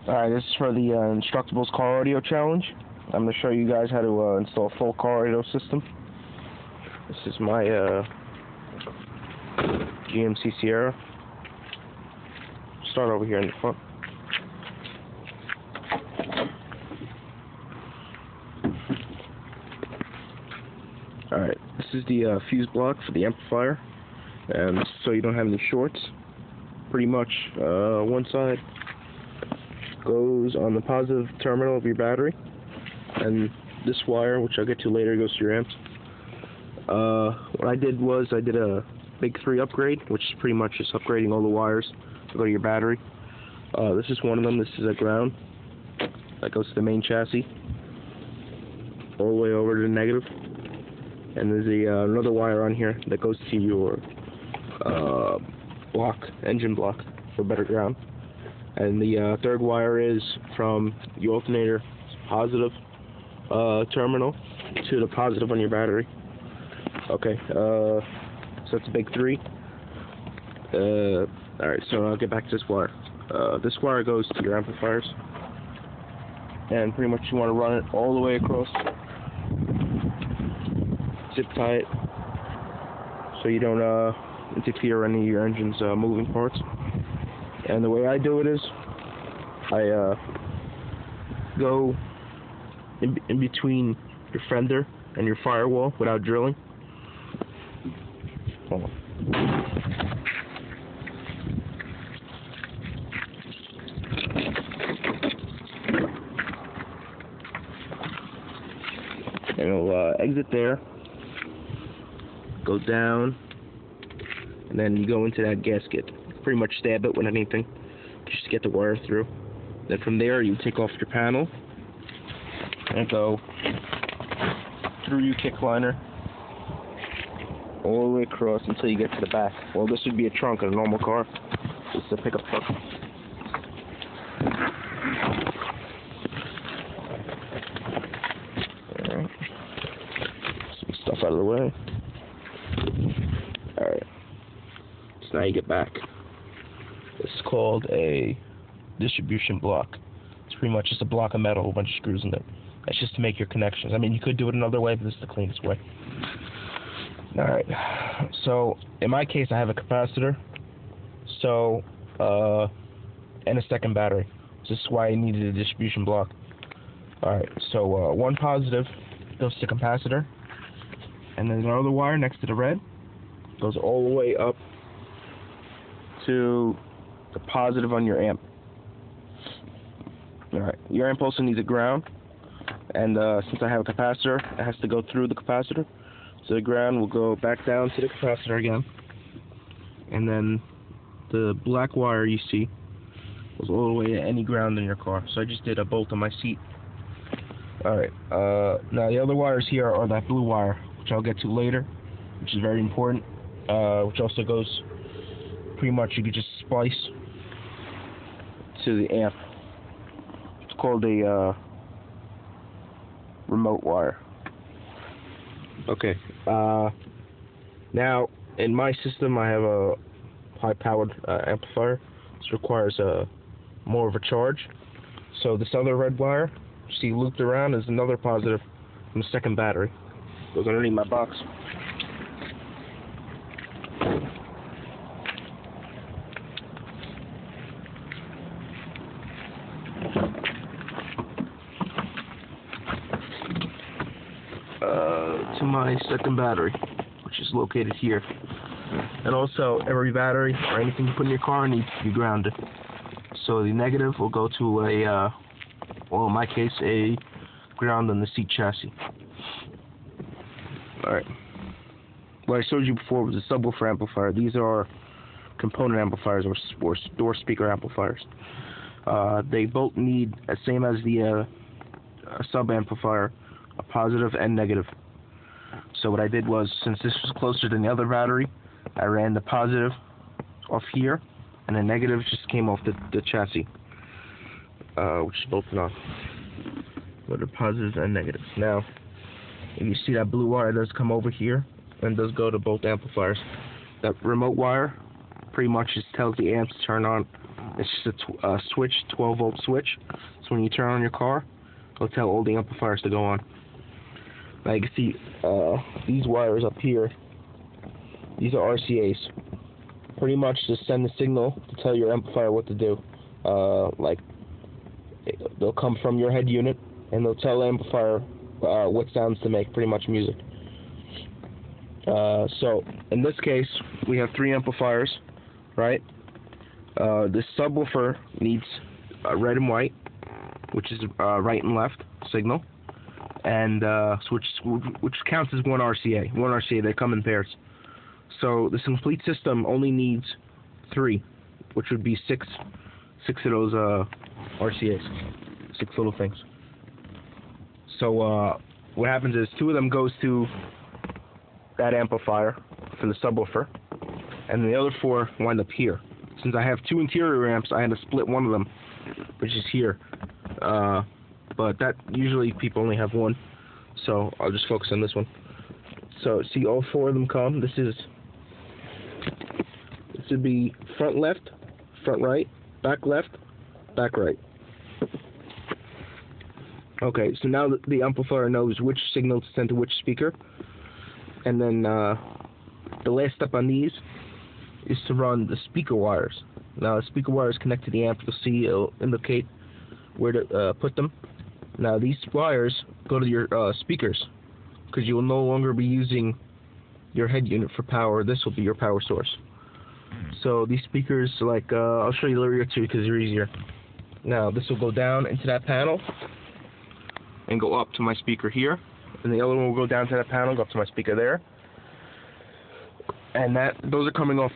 Alright, this is for the Instructables car audio challenge. I'm going to show you guys how to install a full car audio system. This is my GMC Sierra. Start over here in the front. Alright, this is the fuse block for the amplifier, and so you don't have any shorts. Pretty much one side goes on the positive terminal of your battery, and this wire, which I'll get to later, goes to your amps. What I did was I did a big 3 upgrade, which is pretty much just upgrading all the wires to go to your battery. This is one of them. This is a ground that goes to the main chassis all the way over to the negative, and there's another wire on here that goes to your engine block for better ground. And the third wire is from the alternator positive terminal to the positive on your battery. Okay, so that's a big 3. Alright, so I'll get back to this wire. This wire goes to your amplifiers, and pretty much you want to run it all the way across. Zip tie it so you don't interfere any of your engine's moving parts. And the way I do it is I go in between your fender and your firewall without drilling. Hold on. And it'll exit there, go down, and then you go into that gasket. Pretty much stab it with anything just to get the wire through. Then from there you take off your panel and go through your kick liner all the way across until you get to the back. Well, this would be a trunk in a normal car. This is a pickup truck. Alright. Some stuff out of the way. Alright. So now you get back. This is called a distribution block. It's pretty much just a block of metal, a bunch of screws in it. That's just to make your connections. I mean, you could do it another way, but this is the cleanest way. Alright, so in my case I have a capacitor, so and a second battery. So this is why I needed a distribution block. Alright, so one positive goes to the capacitor, and then another wire next to the red goes all the way up to the positive on your amp. Alright, your amp also needs a ground, and since I have a capacitor, it has to go through the capacitor. So the ground will go back down to the capacitor again, and then the black wire you see goes all the way to any ground in your car. So I just did a bolt on my seat. Alright, now the other wires here are that blue wire, which I'll get to later, which is very important, which also goes pretty much, you could just splice to the amp. It's called a remote wire. Okay, now in my system I have a high-powered amplifier. This requires more of a charge. So this other red wire, you see looped around, is another positive from the second battery. Goes underneath my box. To my second battery, which is located here. And also, every battery or anything you put in your car needs to be grounded. So the negative will go to a, well, in my case, a ground on the seat chassis. Alright. What I showed you before was a sub-woofer amplifier. These are component amplifiers or door speaker amplifiers. They both need, same as the sub-amplifier, a positive and negative. So what I did was, since this was closer than the other battery, I ran the positive off here, and the negative just came off the chassis, which is bolted off. With the positives and negatives. Now, if you see that blue wire, it does come over here, and does go to both amplifiers. That remote wire pretty much just tells the amps to turn on It's just a switch, 12-volt switch. So when you turn on your car, it'll tell all the amplifiers to go on. Now you can see these wires up here. These are RCAs. Pretty much just send the signal to tell your amplifier what to do. Like, they'll come from your head unit, and they'll tell the amplifier what sounds to make, pretty much music. So, in this case, we have 3 amplifiers, right? This subwoofer needs red and white, which is right and left signal, and which counts as one RCA. One RCA, they come in pairs. So this complete system only needs 3, which would be six of those RCAs, 6 little things. So what happens is 2 of them goes to that amplifier for the subwoofer, and the other 4 wind up here. Since I have 2 interior amps, I had to split one of them, which is here. But that usually people only have 1, so I'll just focus on this one. So see, all 4 of them come. This would be front left, front right, back left, back right. Okay, so now the amplifier knows which signal to send to which speaker, and then the last step on these is to run the speaker wires. Now the speaker wires connect to the amp. You'll see it'll indicate where to put them. Now these wires go to your speakers, because you will no longer be using your head unit for power. This will be your power source. So these speakers, like, I'll show you later too, because they're easier. Now this will go down into that panel and go up to my speaker here, and the other one will go down to that panel, go up to my speaker there. And those are coming off